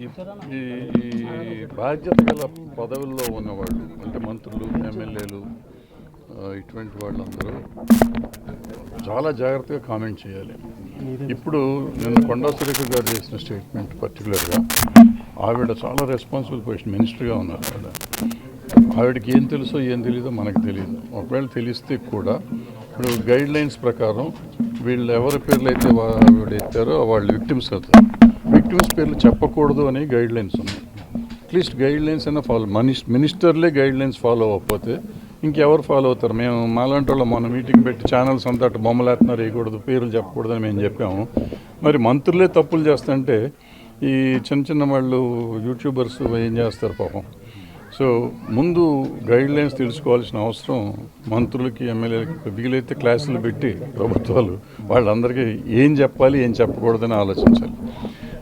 ఈ ఈ బాధ్యత గల పదవుల్లో ఉన్నవాళ్ళు అంటే మంత్రులు, ఎమ్మెల్యేలు, ఇటువంటి వాళ్ళందరూ చాలా జాగ్రత్తగా కామెంట్ చేయాలి. ఇప్పుడు నిన్న కొండా సురేఖ గారు చేసిన స్టేట్మెంట్ పర్టికులర్గా ఆవిడ చాలా రెస్పాన్సిబుల్ పొజిషన్, మినిస్టర్గా ఉన్నారు ఆవిడ. ఆవిడకి ఏం తెలుసో ఏం తెలీదో మనకు తెలియదు. ఒకవేళ తెలిస్తే కూడా ఇప్పుడు గైడ్ లైన్స్ ప్రకారం వీళ్ళు ఎవరి పేర్లు అయితే ఆవిడ ఎత్తారో వాళ్ళు విక్టిమ్స్ అవుతారు. విక్టిమ్స్ పేర్లు చెప్పకూడదు అని గైడ్ లైన్స్ ఉన్నాయి. అట్లీస్ట్ గైడ్ లైన్స్ అయినా ఫాలో, మినిస్టర్లే గైడ్ లైన్స్ ఫాలో అవ్వకపోతే ఇంకెవరు ఫాలో అవుతారు? మేము మాలాంటి వాళ్ళు మన మీటింగ్ పెట్టి ఛానల్స్ అంతా అటు బొమ్మలు వేస్తున్నారు, వేయకూడదు, పేర్లు చెప్పకూడదు అని మేము చెప్పాము. మరి మంత్రులే తప్పులు చేస్తుంటే ఈ చిన్న చిన్న వాళ్ళు యూట్యూబర్స్ ఏం చేస్తారు పాపం. సో ముందు గైడ్ లైన్స్ తెలుసుకోవాల్సిన అవసరం మంత్రులకి, ఎమ్మెల్యేలకి. వీలైతే క్లాసులు పెట్టి ప్రభుత్వాలు వాళ్ళందరికీ ఏం చెప్పాలి, ఏం చెప్పకూడదని ఆలోచించాలి.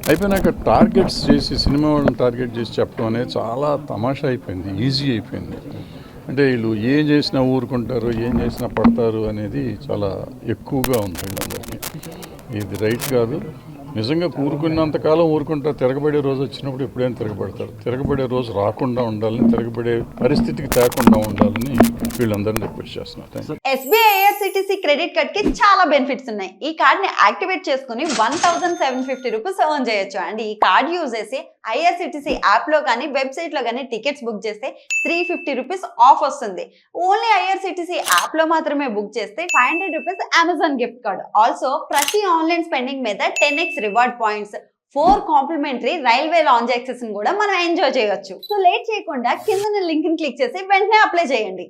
అయిపోయినాక టార్గెట్స్ చేసి, సినిమా వాళ్ళని టార్గెట్ చేసి చెప్పడం అనేది చాలా తమాషా అయిపోయింది, ఈజీ అయిపోయింది. అంటే వీళ్ళు ఏం చేసినా ఊరుకుంటారు, ఏం చేసినా పడతారు అనేది చాలా ఎక్కువగా ఉంది వీళ్ళందరికీ. ఇది రైట్ కాదు. నిజంగా ఊరుకున్నంతకాలం ఊరుకుంటారు. తిరగబడే రోజు వచ్చినప్పుడు ఎప్పుడైనా తిరగబడతారు. తిరగబడే రోజు రాకుండా ఉండాలని, తిరగబడే పరిస్థితికి తేకుండా ఉండాలని వీళ్ళందరినీ రిక్వెస్ట్ చేస్తున్నారు. SBI IRCTC క్రెడిట్ కార్డ్ కి చాలా బెనిఫిట్స్ ఉన్నాయి. ఈ కార్డ్ ని యాక్టివేట్ చేసుకుని 1750 రూపీస్ ఎర్న్ చేయొచ్చు. అండ్ ఈ కార్డ్ యూజ్ చేసి IRCTC యాప్ లో కానీ వెబ్సైట్ లో కానీ టికెట్స్ బుక్ చేస్తే 350 రూపీస్ ఆఫ్ వస్తుంది. ఓన్లీ IRCTC యాప్ లో మాత్రమే బుక్ చేస్తే 500 rupees Amazon gift card. Also ప్రతి ఆన్లైన్ స్పెండింగ్ మీద 10x reward points, 4 complimentary railway lounge access కూడా మనం ఎంజాయ్ చేయొచ్చు. సో లేట్ చేయకుండా కింద లింక్ ని క్లిక్ చేసి వెంటనే అప్లై చేయండి.